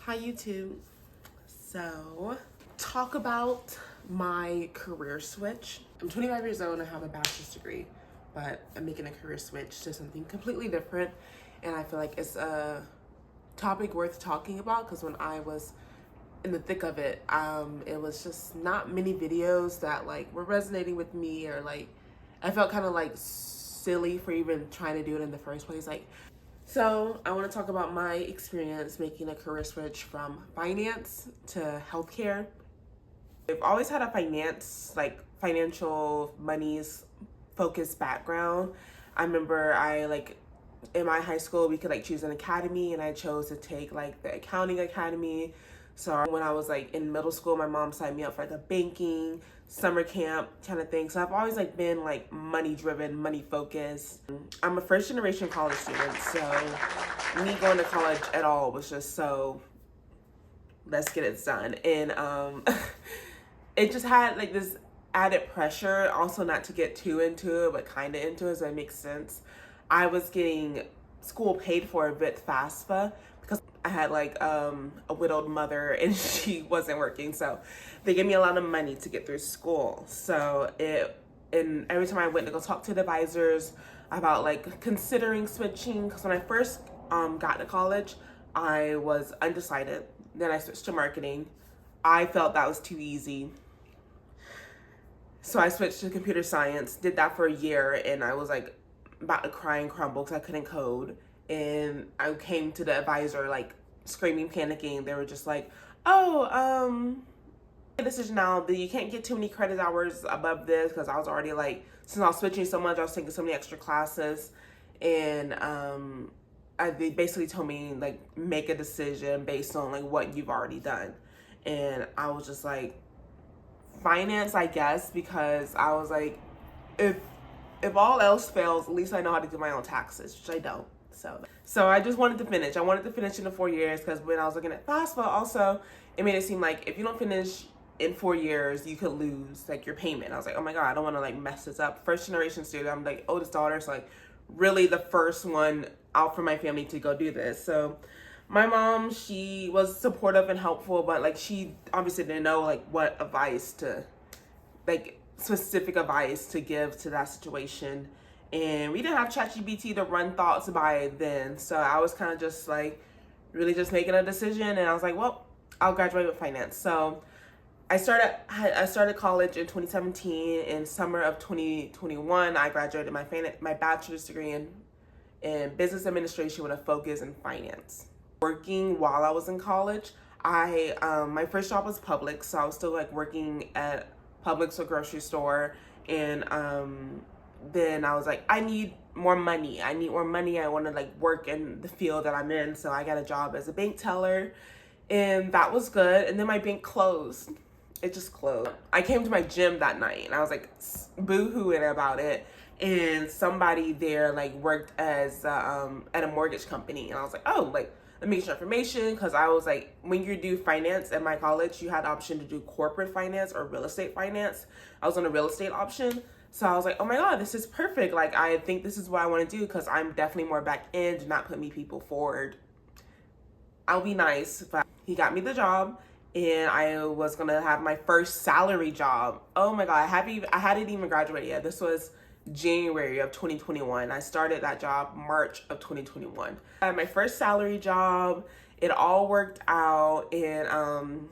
Hi YouTube. So, talk about my career switch. I'm 25 years old and I have a bachelor's degree, but I'm making a career switch to something completely different. And I feel like it's a topic worth talking about because when I was in the thick of it, it was just not many videos that like were resonating with me, or like I felt kind of like silly for even trying to do it in the first place. So I want to talk about my experience making a career switch from finance to healthcare. I've always had a financial monies focused background. I remember in my high school we could choose an academy, and I chose to take the accounting academy. So when I was in middle school, my mom signed me up for a banking summer camp kind of thing. So I've always been money driven, money focused. I'm a first generation college student, so me going to college at all was just so let's get it done. And it just had this added pressure, also not to get too into it, but kind of into it, so it makes sense. I was getting school paid for with FAFSA because I had a widowed mother and she wasn't working, so they gave me a lot of money to get through school. So and every time I went to go talk to the advisors about considering switching, because when I first got to college, I was undecided. Then I switched to marketing. I felt that was too easy, so I switched to computer science. Did that for a year, and I was about to cry and crumble because I couldn't code. And I came to the advisor screaming, panicking. They were just decision now that you can't get too many credit hours above this, because I was already since I was switching so much, I was taking so many extra classes. And they basically told me make a decision based on what you've already done. And I was just finance, I guess, because I was if all else fails, at least I know how to do my own taxes, which I don't. So I just wanted to finish. I wanted to finish in the 4 years, because when I was looking at FAFSA, also it made it seem if you don't finish in 4 years, you could lose your payment. I was oh my god, I don't want to mess this up. First generation student, I'm oldest daughter, so really the first one out from my family to go do this. So my mom, she was supportive and helpful, but she obviously didn't know what advice to specific advice to give to that situation. And we didn't have ChatGPT to run thoughts by then, so I was kind of just really just making a decision. And I was well, I'll graduate with finance. So I started college in 2017. In summer of 2021, I graduated my bachelor's degree in business administration with a focus in finance. Working while I was in college, my first job was Publix, so I was still working at Publix, or grocery store. And then I was I need more money. I want to work in the field that I'm in. So I got a job as a bank teller, and that was good. And then my bank closed. It just closed. I came to my gym that night and I was boo-hooing about it. And somebody there worked as at a mortgage company, and I was oh, let me get your information, because I was when you do finance at my college, you had the option to do corporate finance or real estate finance. I was on a real estate option. So I was oh my god, this is perfect. I think this is what I want to do, because I'm definitely more back end. Do not put me people forward. I'll be nice. But he got me the job, and I was going to have my first salary job. Oh my god, I hadn't even graduated yet. This was January of 2021. I started that job March of 2021. I had my first salary job. It all worked out, and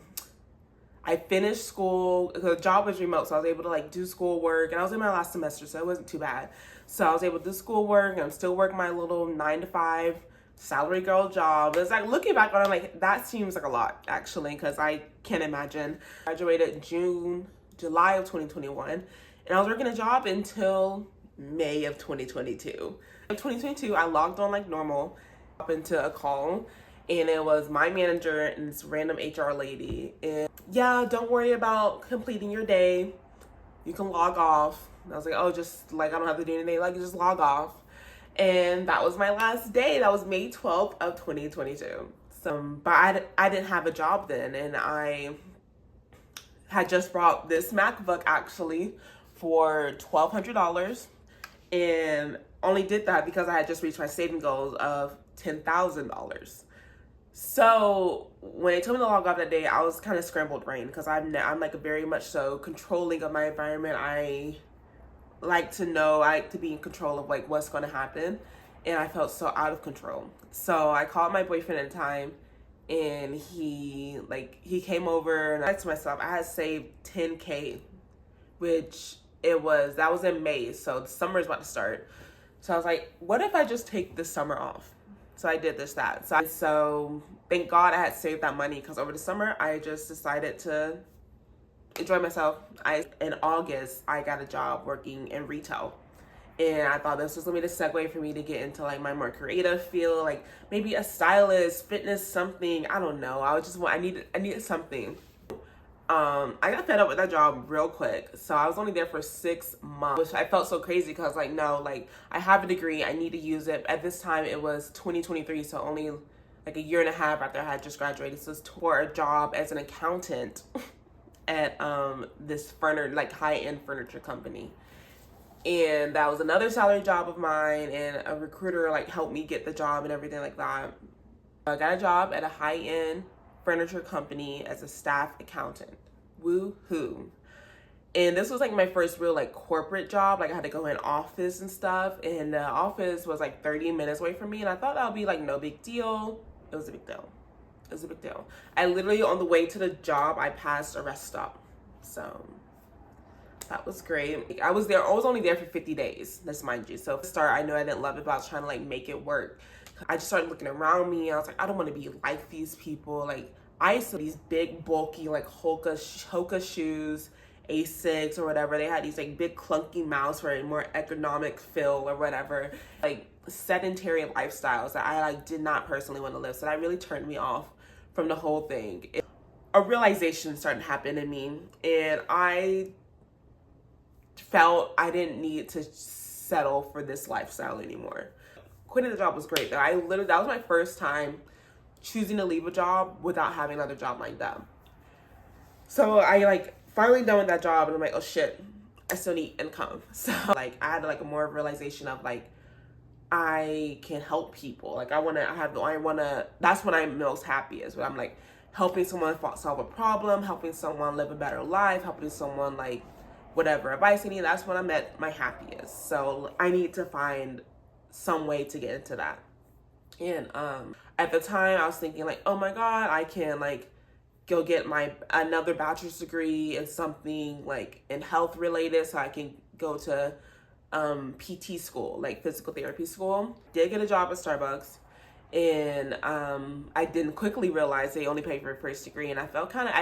I finished school. The job was remote, so I was able to do schoolwork, and I was in my last semester, so it wasn't too bad. So I was able to do schoolwork, and I'm still working my little 9-to-5 salary girl job. It's looking back on it, that seems like a lot, actually, because I can't imagine. I graduated July of 2021, and I was working a job until May of 2022. In 2022, I logged on normal, up into a call, and it was my manager and this random HR lady. And yeah, don't worry about completing your day. You can log off. And I was oh, just I don't have to do anything. Just log off. And that was my last day. That was May 12th of 2022. So, but I didn't have a job then, and I had just bought this MacBook actually for $1,200, and only did that because I had just reached my saving goals of $10,000. So when they told me to log off that day, I was kind of scrambled brain because I'm like a very much so controlling of my environment. I like to know, I like to be in control of like what's going to happen, and I felt so out of control. So I called my boyfriend at the time, and he came over, and I to myself, I had saved 10K, which that was in May, so the summer is about to start. So I was like, what if I just take this summer off? So I did that. So thank God I had saved that money, because over the summer I just decided to enjoy myself. In August I got a job working in retail, and I thought this was gonna be the segue for me to get into like my more creative field, like maybe a stylist, fitness, something. I don't know. I needed something. I got fed up with that job real quick. So I was only there for 6 months, which I felt so crazy because like, no, like I have a degree, I need to use it. At this time it was 2023, so only like a year and a half after I had just graduated. So it's for a job as an accountant at this high-end furniture company. And that was another salary job of mine, and a recruiter like helped me get the job and everything like that. I got a job at a high-end furniture company as a staff accountant. Woo-hoo. And this was like my first real like corporate job. Like I had to go in office and stuff, and the office was like 30 minutes away from me, and I thought that would be like no big deal. It was a big deal. It was a big deal. I literally, on the way to the job, I passed a rest stop. So that was great. I was only there for 50 days. Let's mind you. So to start, I know I didn't love it, but I was trying to like make it work. I just started looking around me. I was like, I don't want to be like these people. Like I used to these big, bulky, like Hoka shoes, Asics or whatever. They had these like big, clunky mouse for a more economic feel or whatever. Like sedentary lifestyles that I like did not personally want to live. So that really turned me off from the whole thing. A realization started to happen in me, and I felt I didn't need to settle for this lifestyle anymore. Quitting the job was great. That was my first time choosing to leave a job without having another job lined up. So I like finally done with that job, and I'm like, oh shit, I still need income. So like I had like a more realization of like, I can help people. Like that's when I'm most happiest, when I'm like helping someone solve a problem, helping someone live a better life, helping someone like whatever advice I need. That's when I'm at my happiest. So I need to find some way to get into that. And at the time I was thinking like, oh my God, I can like go get another bachelor's degree in something like in health related, so I can go to PT school, like physical therapy school. Did get a job at Starbucks, and I didn't quickly realize they only paid for a first degree, and I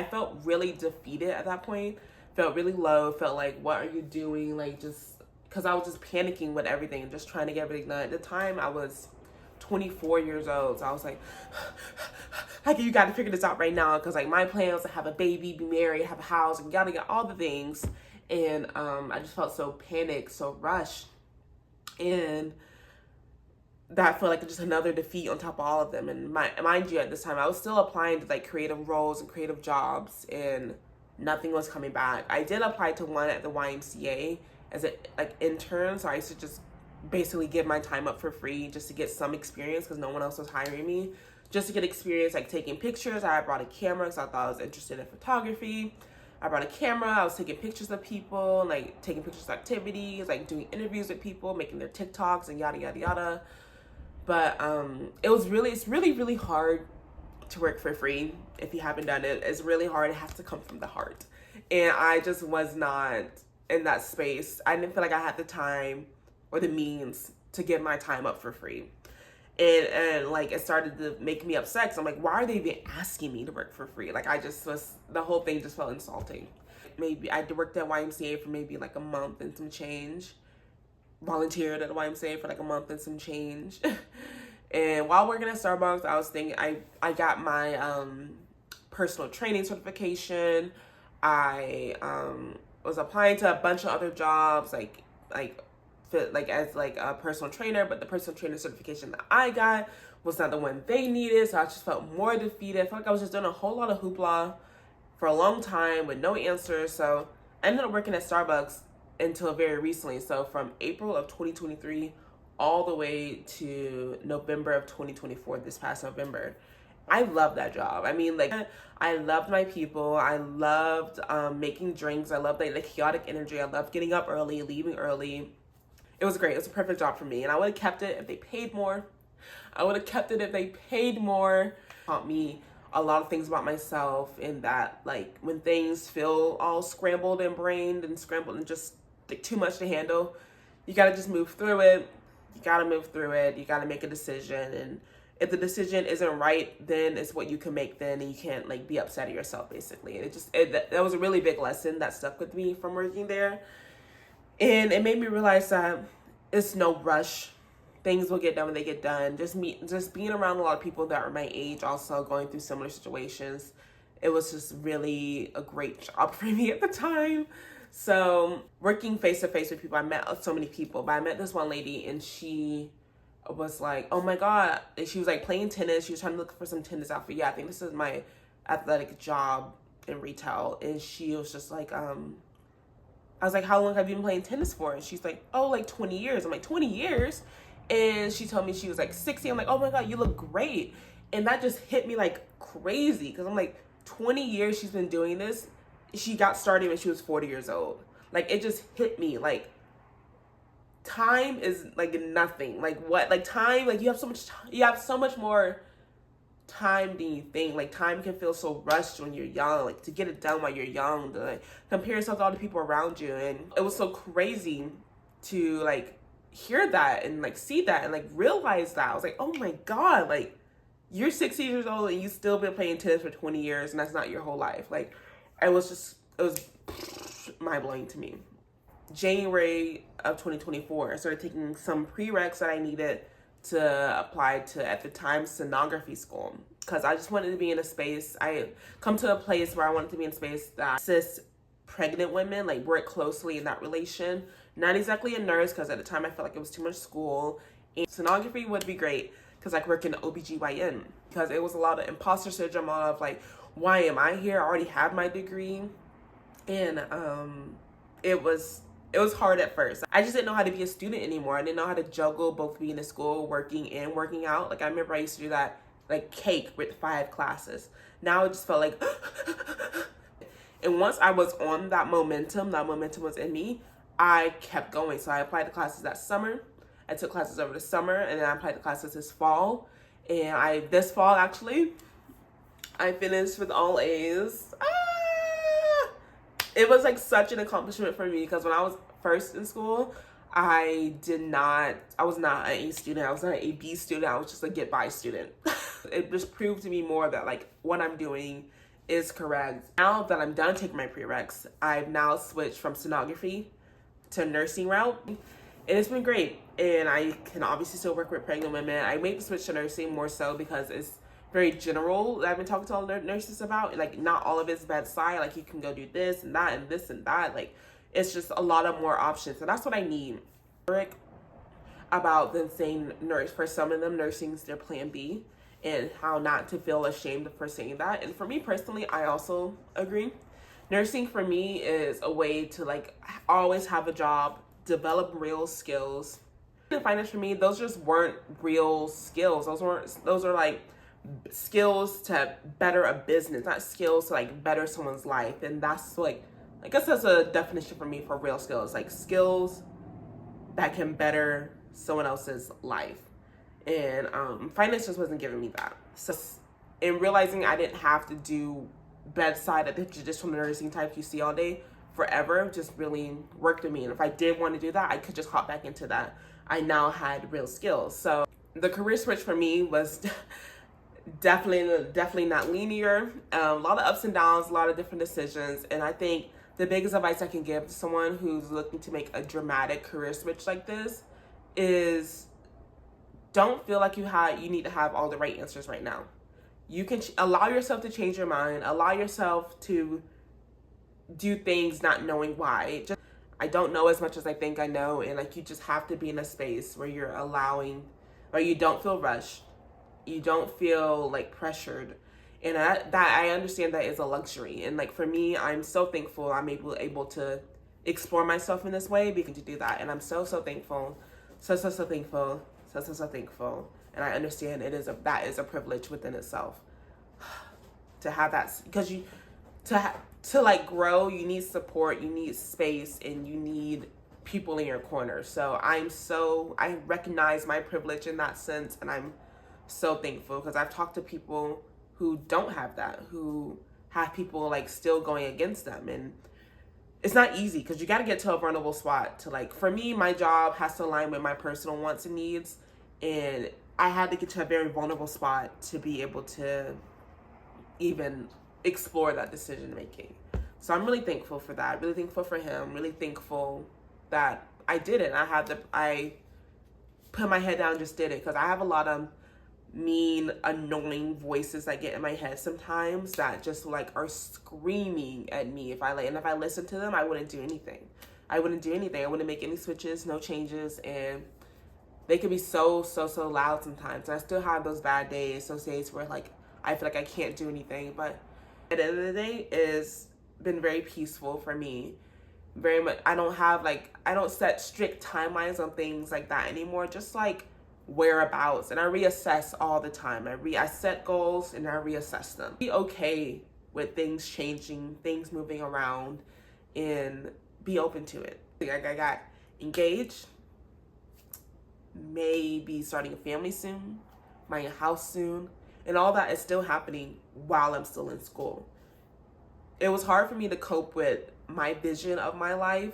felt really defeated at that point. Felt really low. Felt like, what are you doing? Like, just because I was just panicking with everything, just trying to get everything done. At the time, I was 24 years old, so I was like, like, you got to figure this out right now, because like my plan was to have a baby, be married, have a house, and gotta get all the things. And I just felt so panicked, so rushed, and that felt like just another defeat on top of all of them. And mind you, at this time I was still applying to like creative roles and creative jobs, and nothing was coming back. I did apply to one at the YMCA as an like intern, so I used to just basically give my time up for free just to get some experience, because no one else was hiring me, just to get experience like taking pictures. I brought a camera because I thought I was interested in photography. I brought a camera. I was taking pictures of people, like taking pictures of activities, like doing interviews with people, making their TikToks and yada yada yada. But it's really really hard to work for free. If you haven't done it, it's really hard. It has to come from the heart, and I just was not in that space. I didn't feel like I had the time or the means to give my time up for free. And like it started to make me upset, because I'm like, why are they even asking me to work for free? Like the whole thing just felt insulting. Maybe I worked at YMCA for maybe like a month and some change. Volunteered at the YMCA for like a month and some change. And while working at Starbucks, I was thinking, I got my personal training certification. I was applying to a bunch of other jobs, like as like a personal trainer, but the personal trainer certification that I got was not the one they needed. So I just felt more defeated. I felt like I was just doing a whole lot of hoopla for a long time with no answers. So I ended up working at Starbucks until very recently. So from April of 2023 all the way to November of 2024, this past November. I love that job. I mean, like, I loved my people. I loved making drinks. I loved like the chaotic energy. I loved getting up early, leaving early. It was great. It was a perfect job for me. And I would have kept it if they paid more. I would have kept it if they paid more. Taught me a lot of things about myself, in that, like, when things feel all scrambled and brained and scrambled and just like too much to handle, you gotta just move through it. You gotta move through it. You gotta make a decision. And if the decision isn't right, then it's what you can make then, and you can't like be upset at yourself, basically. And that was a really big lesson that stuck with me from working there. And it made me realize that it's no rush. Things will get done when they get done. Just being around a lot of people that are my age, also going through similar situations, it was just really a great job for me at the time. So working face to face with people, I met so many people, but I met this one lady, and she was like, oh my God. And she was like playing tennis. She was trying to look for some tennis outfit. Yeah, I think this is my athletic job in retail. And she was just like, I was like, how long have you been playing tennis for? And she's like, oh, like 20 years. I'm like, 20 years? And she told me she was like 60. I'm like, oh my God, you look great. And that just hit me like crazy, because I'm like, 20 years she's been doing this. She got started when she was 40 years old. Like, it just hit me like, time is like nothing. Like, what? Like, time, like, you have so much more time than you think. Like, time can feel so rushed when you're young, like, to get it done while you're young, to like compare yourself to all the people around you. And it was so crazy to like hear that and like see that and like realize that. I was like, oh my God, like, you're 60 years old and you still been playing tennis for 20 years, and that's not your whole life. Like, it was mind-blowing to me. January of 2024, I started taking some prereqs that I needed to apply to, at the time, sonography school, because I just wanted to be in a space. I come to a place where I wanted to be in a space that assists pregnant women, like work closely in that relation. Not exactly a nurse, because at the time I felt like it was too much school. And sonography would be great because I could work in OBGYN, because it was a lot of imposter syndrome of like, why am I here? I already have my degree. And it was hard at first. I just didn't know how to be a student anymore. I didn't know how to juggle both being in school, working, and working out. Like, I remember I used to do that like cake with 5 classes. Now it just felt like and once I was on that momentum was in me, I kept going. So I applied to classes that summer. I took classes over the summer, and then I applied to classes this fall. And this fall, actually, I finished with all A's. It was like such an accomplishment for me, because when I was first in school, I was not an A student. I was not an A B student. I was just a get by student. It just proved to me more that like what I'm doing is correct. Now that I'm done taking my prereqs, I've now switched from sonography to nursing route, and it's been great. And I can obviously still work with pregnant women. I made the switch to nursing more so because it's very general that I've been talking to all the nurses about. Like, not all of it's bedside. Like, you can go do this and that and this and that. Like, it's just a lot of more options. And that's what I need. About them saying nurse. For some of them, nursing's their plan B, and how not to feel ashamed for saying that. And for me personally, I also agree. Nursing for me is a way to like always have a job, develop real skills. And finance for me, those just weren't real skills. Those are like skills to better a business, not skills to like better someone's life. And that's like, I guess that's a definition for me for real skills, like skills that can better someone else's life. And finance just wasn't giving me that. So in realizing I didn't have to do bedside at the traditional nursing type you see all day forever, just really worked with me. And if I did want to do that, I could just hop back into that. I now had real skills. So the career switch for me was definitely not linear. A lot of ups and downs, a lot of different decisions. And I think the biggest advice I can give to someone who's looking to make a dramatic career switch like this is, don't feel like you need to have all the right answers right now. You can allow yourself to change your mind, allow yourself to do things not knowing why. I don't know as much as I think I know, and like, you just have to be in a space where you're allowing, where you don't feel rushed, you don't feel like pressured. And that I understand that is a luxury. And like, for me, I'm so thankful I'm able to explore myself in this way, because to do that. And I'm so thankful. So thankful. So thankful. And I understand that is a privilege within itself. to have that, because to like grow, you need support, you need space, and you need people in your corner. So I recognize my privilege in that sense, and I'm so thankful, because I've talked to people who don't have that, who have people like still going against them, and it's not easy, because you got to get to a vulnerable spot to, like, for me, my job has to align with my personal wants and needs, and I had to get to a very vulnerable spot to be able to even explore that decision making. So I'm really thankful for that. Really thankful for him. Really thankful that I did it. I put my head down and just did it, because I have a lot of mean, annoying voices that get in my head sometimes that just like are screaming at me. If I listened to them, I wouldn't do anything. I wouldn't make any switches, no changes, and they can be so loud sometimes. And I still have those bad days, those days where like I feel like I can't do anything. But at the end of the day, it's been very peaceful for me. Very much. I don't set strict timelines on things like that anymore. Just like whereabouts, and I reassess all the time. I set goals and I reassess them. Be okay with things changing, things moving around, and be open to it. I got engaged, maybe starting a family soon, buying a house soon, and all that is still happening while I'm still in school. It was hard for me to cope with my vision of my life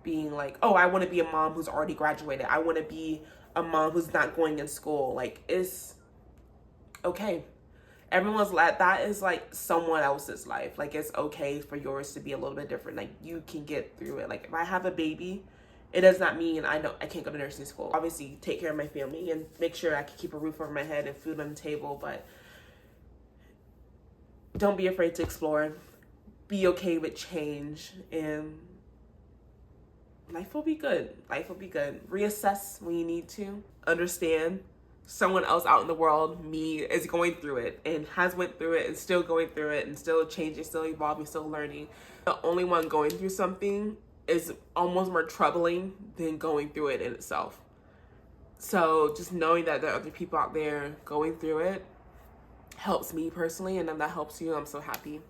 being like, oh, I want to be a mom who's already graduated. I want to be a mom who's not going in school. Like, it's okay. Everyone's life, that is like someone else's life. Like, it's okay for yours to be a little bit different. Like, you can get through it. Like, if I have a baby, it does not mean I can't go to nursing school. Obviously, take care of my family and make sure I can keep a roof over my head and food on the table, but don't be afraid to explore. Be okay with change, and life will be good. Life will be good. Reassess when you need to. Understand someone else out in the world, me, is going through it and has went through it and still going through it and still changing, still evolving, still learning. The only one going through something is almost more troubling than going through it in itself. So just knowing that there are other people out there going through it helps me personally, and if that helps you, I'm so happy.